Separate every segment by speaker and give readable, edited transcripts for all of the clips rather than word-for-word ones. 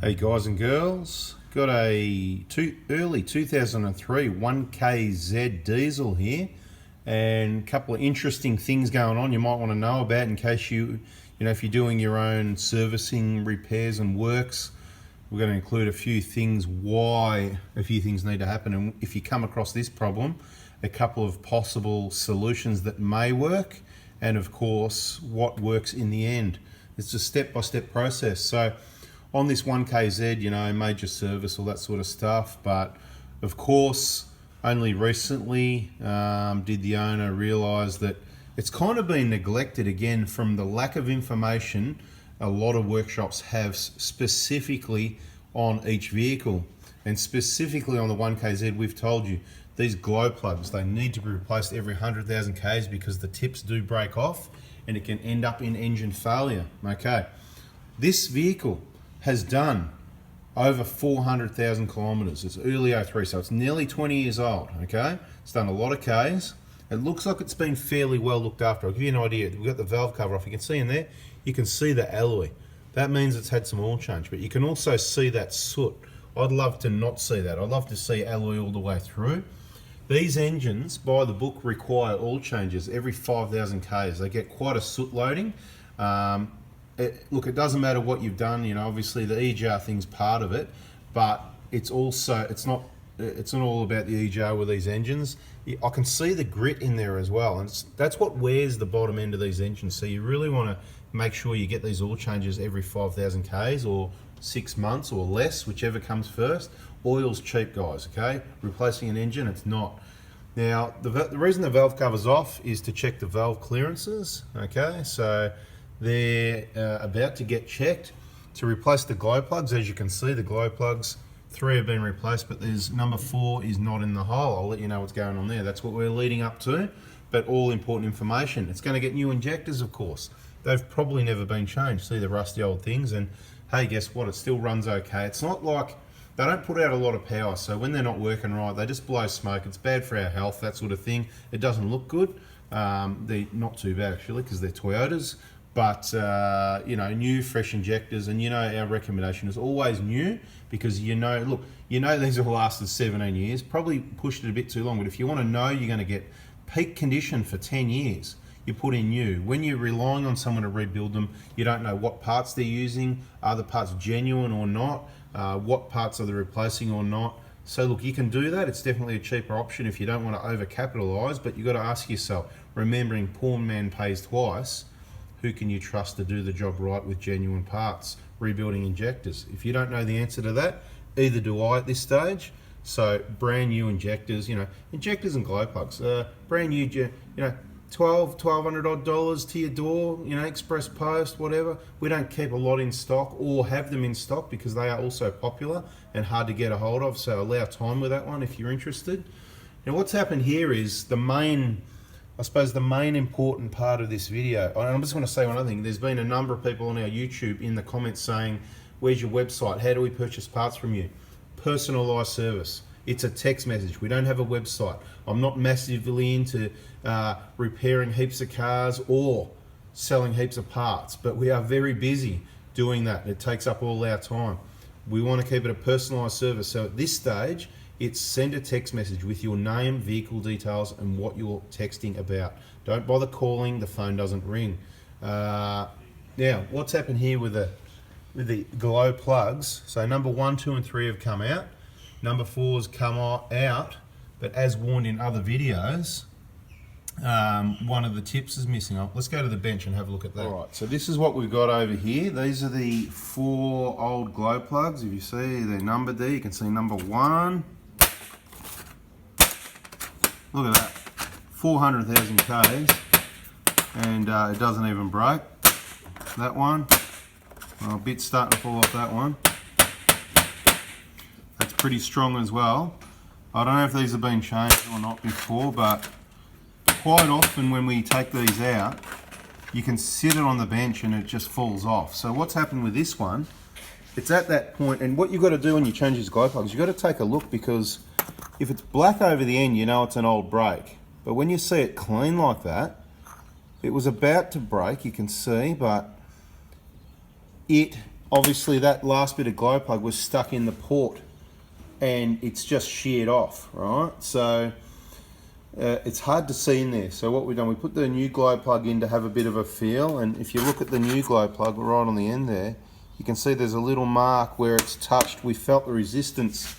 Speaker 1: Hey guys and girls, got a early 2003 1KZ diesel here, and a couple of interesting things going on you might want to know about in case if you're doing your own servicing, repairs and works. We're going to include a few things, why a few things need to happen, and if you come across this problem, a couple of possible solutions that may work, and of course what works in the end. It's a step-by-step process. So on this 1KZ, major service, all that sort of stuff, but of course only recently did the owner realise that it's kind of been neglected again from the lack of information a lot of workshops have specifically on each vehicle. And specifically on the 1KZ, we've told you these glow plugs, they need to be replaced every 100,000 Ks because the tips do break off and it can end up in engine failure. Okay, this vehicle has done over 400,000 kilometers. It's early 03, so it's nearly 20 years old, okay? It's done a lot of Ks. It looks like it's been fairly well looked after. I'll give you an idea. We've got the valve cover off. You can see in there, you can see the alloy. That means it's had some oil change, but you can also see that soot. I'd love to not see that. I'd love to see alloy all the way through. These engines, by the book, require oil changes every 5,000 Ks. They get quite a soot loading. Look, it doesn't matter what you've done, obviously the EGR thing's part of it, but it's not all about the EGR with these engines. I can see the grit in there as well, and that's what wears the bottom end of these engines. So you really want to make sure you get these oil changes every 5,000 Ks or 6 months or less, whichever comes first. Oil's cheap, guys, okay? Replacing an engine, it's not. Now, the reason the valve cover's off is to check the valve clearances, okay? So they're about to get checked to replace the glow plugs. As you can see, the glow plugs, 3 have been replaced, but there's number 4 is not in the hole. I'll let you know what's going on there. That's what we're leading up to, but all important information. It's going to get new injectors, of course. They've probably never been changed. See the rusty old things, and hey, guess what? It still runs okay. It's not like they don't put out a lot of power, so when they're not working right, they just blow smoke. It's bad for our health, that sort of thing. It doesn't look good. They're not too bad actually, because they're Toyotas. But new fresh injectors, and our recommendation is always new, because look, these have lasted 17 years, probably pushed it a bit too long, but if you want to know you're going to get peak condition for 10 years, you put in new. When you're relying on someone to rebuild them, you don't know what parts they're using, are the parts genuine or not, what parts are they replacing or not. So look, you can do that. It's definitely a cheaper option if you don't want to overcapitalize, but you've got to ask yourself, remembering poor man pays twice, who can you trust to do the job right with genuine parts, rebuilding injectors? If you don't know the answer to that, either do I at this stage. So brand new injectors, injectors and glow plugs, brand new, $1,200 odd to your door, express post, whatever. We don't keep a lot in stock or have them in stock because they are also popular and hard to get a hold of. So allow time with that one if you're interested. Now what's happened here is the main important part of this video. And I'm just going to say one other thing. There's been a number of people on our YouTube in the comments saying, where's your website? How do we purchase parts from you? Personalized service. It's a text message. We don't have a website. I'm not massively into repairing heaps of cars or selling heaps of parts, but we are very busy doing that. It takes up all our time. We want to keep it a personalized service. So at this stage, it's send a text message with your name, vehicle details, and what you're texting about. Don't bother calling, the phone doesn't ring. Now, what's happened here with the glow plugs? So number 1, 2, and 3 have come out. Number 4's come out, but as warned in other videos, one of the tips is missing. Let's go to the bench and have a look at that. All right, so this is what we've got over here. These are the 4 old glow plugs. If you see, they're numbered there. You can see number 1. Look at that, 400,000 Ks, and it doesn't even break. That one, well, a bit's starting to fall off that one. That's pretty strong as well. I don't know if these have been changed or not before, but quite often when we take these out, you can sit it on the bench and it just falls off. So what's happened with this one, it's at that point, and what you've got to do when you change these glow plugs, you've got to take a look, because if it's black over the end, it's an old break. But when you see it clean like that, it was about to break, you can see, but it obviously that last bit of glow plug was stuck in the port and it's just sheared off, right? So it's hard to see in there. So what we've done, we put the new glow plug in to have a bit of a feel, and if you look at the new glow plug right on the end there, you can see there's a little mark where it's touched. We felt the resistance,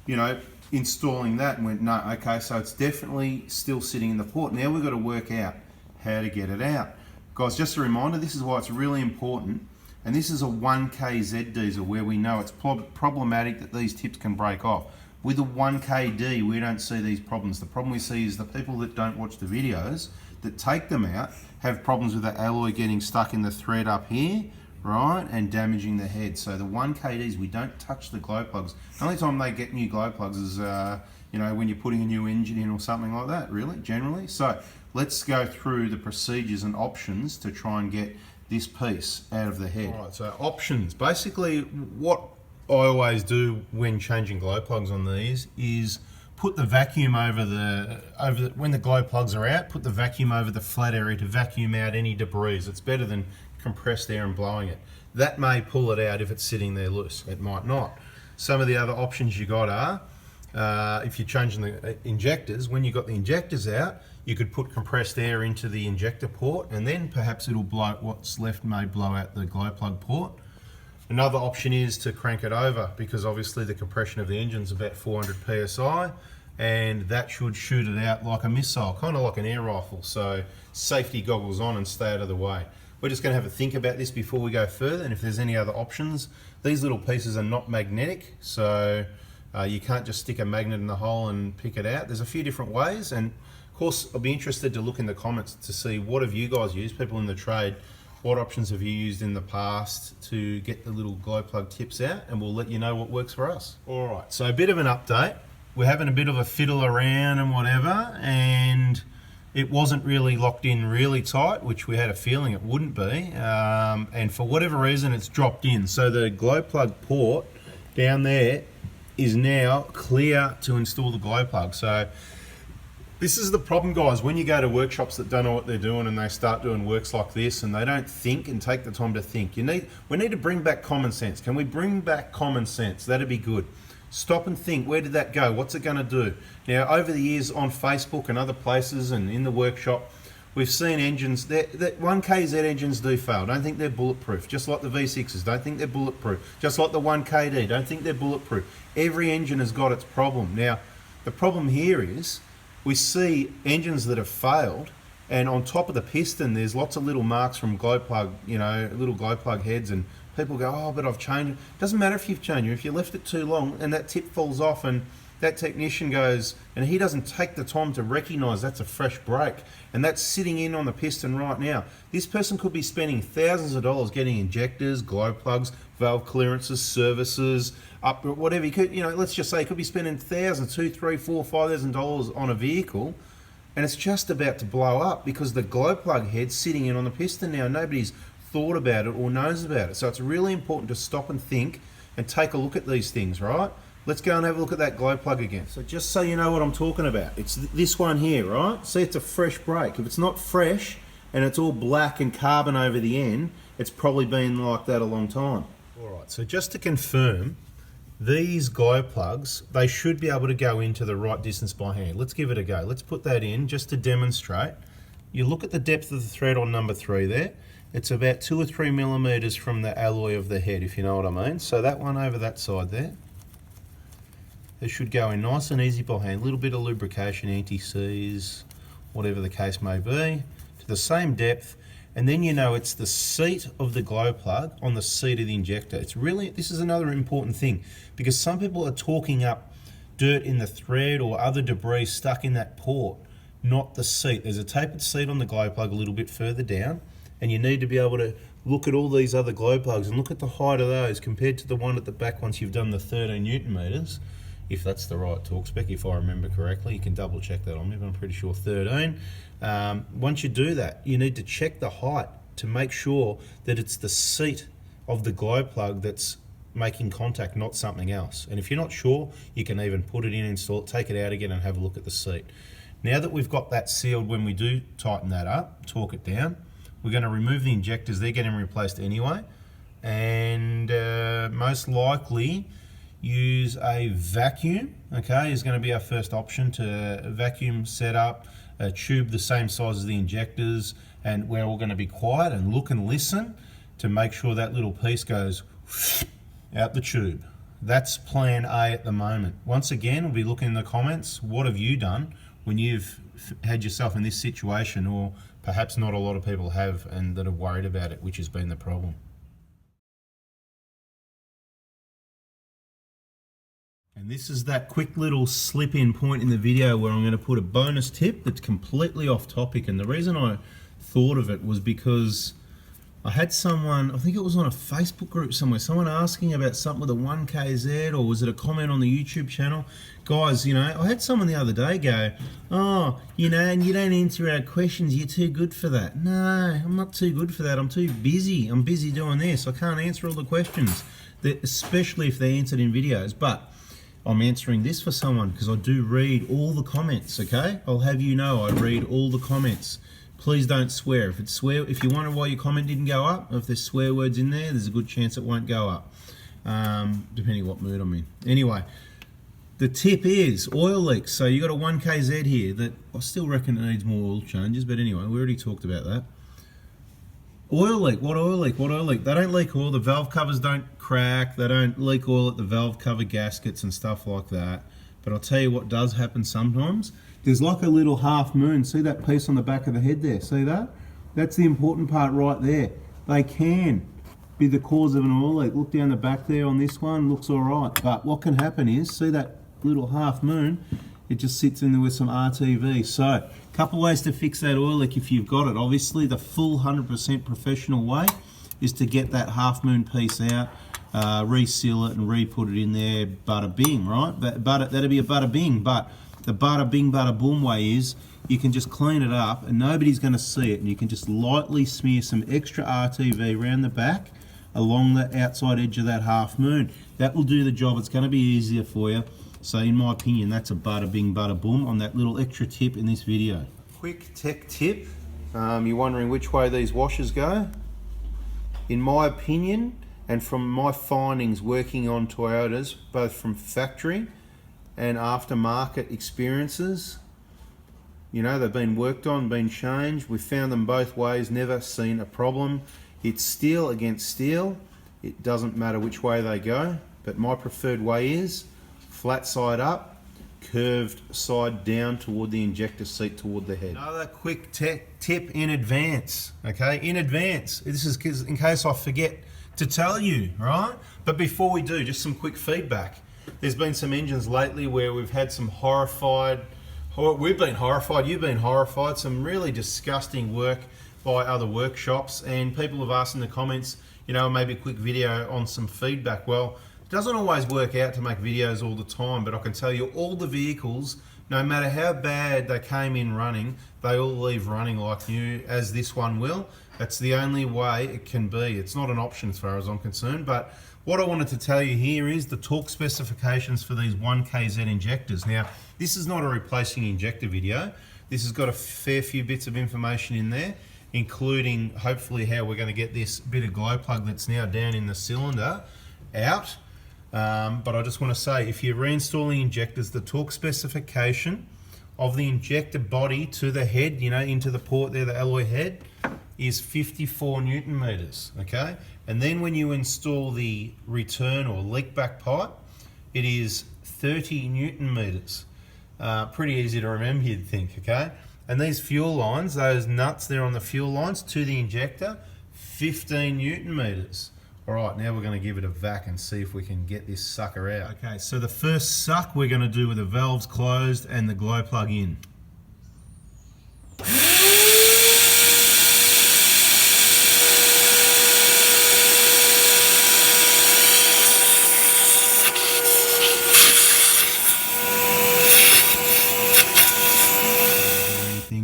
Speaker 1: you know, installing that, and went, no, okay, so it's definitely still sitting in the port. Now we've got to work out how to get it out. Guys, just a reminder, this is why it's really important, and this is a 1kz diesel where we know it's problematic that these tips can break off. With a 1kd, we don't see these problems. The problem we see is the people that don't watch the videos that take them out have problems with the alloy getting stuck in the thread up here, right, and damaging the head. So the 1kds, we don't touch the glow plugs. The only time they get new glow plugs is, you know, when you're putting a new engine in or something like that, really, generally. So let's go through the procedures and options to try and get this piece out of the head. All right, so options. Basically, what I always do when changing glow plugs on these is put the vacuum over the when the glow plugs are out, put the vacuum over the flat area to vacuum out any debris. It's better than compressed air and blowing it. That may pull it out if it's sitting there loose. It might not. Some of the other options you got are, if you're changing the injectors, when you got the injectors out, you could put compressed air into the injector port, and then perhaps it'll blow, what's left may blow out the glow plug port. Another option is to crank it over, because obviously the compression of the engine is about 400 psi, and that should shoot it out like a missile, kind of like an air rifle. So safety goggles on and stay out of the way. We're just going to have a think about this before we go further, and if there's any other options. These little pieces are not magnetic, so you can't just stick a magnet in the hole and pick it out. There's a few different ways, and of course I'll be interested to look in the comments to see what have you guys used, people in the trade. What options have you used in the past to get the little glow plug tips out, and we'll let you know what works for us. All right, so a bit of an update. We're having a bit of a fiddle around and whatever, and it wasn't really locked in really tight, which we had a feeling it wouldn't be, and for whatever reason it's dropped in. So the glow plug port down there is now clear to install the glow plug. So this is the problem, guys, when you go to workshops that don't know what they're doing and they start doing works like this and they don't think and take the time to think. We need to bring back common sense. Can we bring back common sense? That'd be good. Stop and think, where did that go? What's it going to do? Now, over the years on Facebook and other places and in the workshop, we've seen engines, that 1kz engines do fail. Don't think they're bulletproof. Just like the V6s, don't think they're bulletproof. Just like the 1kd, don't think they're bulletproof. Every engine has got its problem. Now, the problem here is, we see engines that have failed, and on top of the piston there's lots of little marks from glow plug, you know, little glow plug heads, and people go, oh, but I've changed it. Doesn't matter if you've changed it. If you left it too long and that tip falls off and that technician goes, and he doesn't take the time to recognize that's a fresh break, and that's sitting in on the piston right now. This person could be spending thousands of dollars getting injectors, glow plugs, valve clearances, services, up whatever. He could, you know, let's just say he could be spending thousands, $2,000, $3,000, $4,000, $5,000 on a vehicle, and it's just about to blow up because the glow plug head's sitting in on the piston now. Nobody's thought about it or knows about it. So it's really important to stop and think and take a look at these things, right? Let's go and have a look at that glow plug again. So just so you know what I'm talking about, it's this one here, right? See, it's a fresh break. If it's not fresh and it's all black and carbon over the end, it's probably been like that a long time. All right, so just to confirm, these glow plugs, they should be able to go into the right distance by hand. Let's give it a go. Let's put that in just to demonstrate. You look at the depth of the thread on number 3 there. It's about 2 or 3 millimeters from the alloy of the head, if you know what I mean. So that one over that side there, it should go in nice and easy by hand. A little bit of lubrication, anti-seize, whatever the case may be, to the same depth. And then you know it's the seat of the glow plug on the seat of the injector. It's really, this is another important thing, because some people are talking up dirt in the thread or other debris stuck in that port, not the seat. There's a tapered seat on the glow plug a little bit further down, and you need to be able to look at all these other glow plugs and look at the height of those compared to the one at the back once you've done the 13 Newton meters. If that's the right torque spec, if I remember correctly. You can double check that on me, but I'm pretty sure 13. Once you do that, you need to check the height to make sure that it's the seat of the glow plug that's making contact, not something else. And if you're not sure, you can even put it in, install it, take it out again and have a look at the seat. Now that we've got that sealed, when we do tighten that up, torque it down, we're going to remove the injectors. They're getting replaced anyway. and most likely use a vacuum. Okay, is going to be our first option, to vacuum set up a tube the same size as the injectors, and we're all going to be quiet and look and listen to make sure that little piece goes out the tube. That's plan A at the moment. Once again, we'll be looking in the comments, what have you done when you've had yourself in this situation, or perhaps not a lot of people have and that are worried about it, which has been the problem. And this is that quick little slip-in point in the video where I'm going to put a bonus tip that's completely off topic. And the reason I thought of it was because I had someone, I think it was on a Facebook group somewhere, someone asking about something with a 1KZ, or was it a comment on the YouTube channel? Guys, you know, I had someone the other day go, oh, you know, and you don't answer our questions, you're too good for that. No, I'm not too good for that. I'm too busy. I'm busy doing this. I can't answer all the questions, especially if they're answered in videos. But I'm answering this for someone because I do read all the comments, okay? I'll have you know I read all the comments. Please don't swear. If you wonder why your comment didn't go up, if there's swear words in there, there's a good chance it won't go up, depending what mood I'm in. Anyway, the tip is oil leaks. So you got a 1KZ here that I still reckon it needs more oil changes, but anyway, we already talked about that. Oil leak, what oil leak, what oil leak? They don't leak oil, the valve covers don't crack, they don't leak oil at the valve cover gaskets and stuff like that. But I'll tell you what does happen sometimes. There's like a little half moon, see that piece on the back of the head there, see that? That's the important part right there. They can be the cause of an oil leak. Look down the back there on this one, looks all right. But what can happen is, see that little half moon? It just sits in there with some RTV. So, a couple ways to fix that oil leak if you've got it. Obviously, the full 100% professional way is to get that half moon piece out, reseal it and re-put it in there, bada bing, right? That'd be a bada bing, but the bada bing, bada boom way is you can just clean it up and nobody's going to see it, and you can just lightly smear some extra RTV around the back along the outside edge of that half moon. That will do the job. It's going to be easier for you. So in my opinion, that's a bada bing, bada boom on that little extra tip in this video. Quick tech tip. You're wondering which way these washers go? In my opinion, and from my findings working on Toyotas, both from factory and aftermarket experiences, you know, they've been worked on, been changed. We've found them both ways, never seen a problem. It's steel against steel. It doesn't matter which way they go, but my preferred way is flat side up, curved side down toward the injector seat, toward the head. Another quick tip in advance, okay? In advance. This is in case I forget to tell you, right? But before we do, just some quick feedback. There's been some engines lately where we've had some we've been horrified, you've been horrified, some really disgusting work by other workshops, and people have asked in the comments, you know, maybe a quick video on some feedback. Well, it doesn't always work out to make videos all the time, but I can tell you all the vehicles, no matter how bad they came in running, they all leave running like new, as this one will. That's the only way it can be. It's not an option as far as I'm concerned, but what I wanted to tell you here is the torque specifications for these 1KZ injectors. Now, this is not a replacing injector video. This has got a fair few bits of information in there, including hopefully how we're going to get this bit of glow plug that's now down in the cylinder out. But I just want to say, if you're reinstalling injectors, the torque specification of the injector body to the head, you know, into the port there, the alloy head, is 54 Newton meters, okay? And then when you install the return or leak back pipe, it is 30 Newton meters. Pretty easy to remember, you'd think, okay? And these fuel lines, those nuts there on the fuel lines to the injector, 15 Newton meters. All right, now we're going to give it a vac and see if we can get this sucker out. Okay, so the first suck we're going to do with the valves closed and the glow plug in.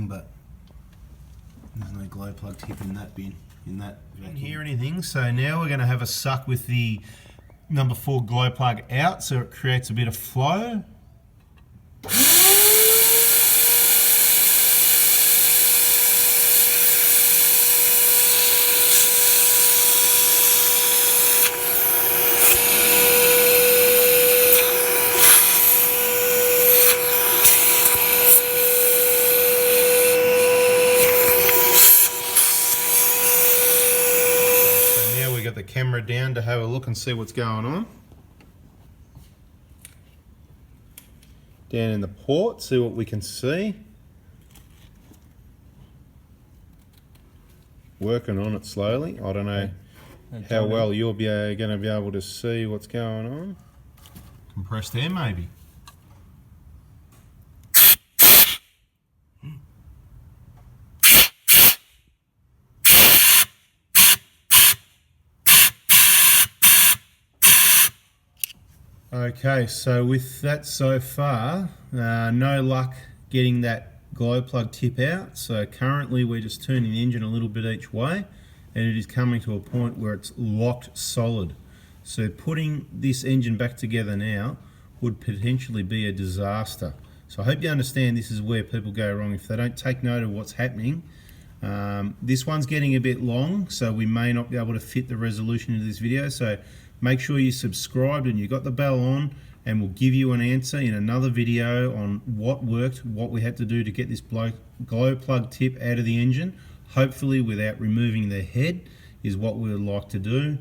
Speaker 1: But there's no glow plug tip in that bin, in that vacuum. Don't hear anything, so now we're going to have a suck with the number 4 glow plug out, so it creates a bit of flow. down to have a look and see what's going on. Down in the port, see what we can see. Working on it slowly. I don't know how well you'll be going to be able to see what's going on. Compressed air maybe. Okay, so with that so far, no luck getting that glow plug tip out. So currently we're just turning the engine a little bit each way, and it is coming to a point where it's locked solid. So putting this engine back together now would potentially be a disaster. So I hope you understand this is where people go wrong if they don't take note of what's happening. This one's getting a bit long, so we may not be able to fit the resolution into this video. So make sure you subscribed and you got the bell on, and we'll give you an answer in another video on what worked, what we had to do to get this glow plug tip out of the engine, hopefully without removing the head, is what we would like to do.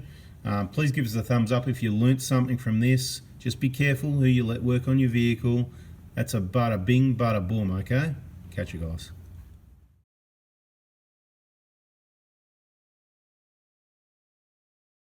Speaker 1: Please give us a thumbs up if you learnt something from this. Just be careful who you let work on your vehicle. That's a bada bing, bada boom, okay? Catch you guys.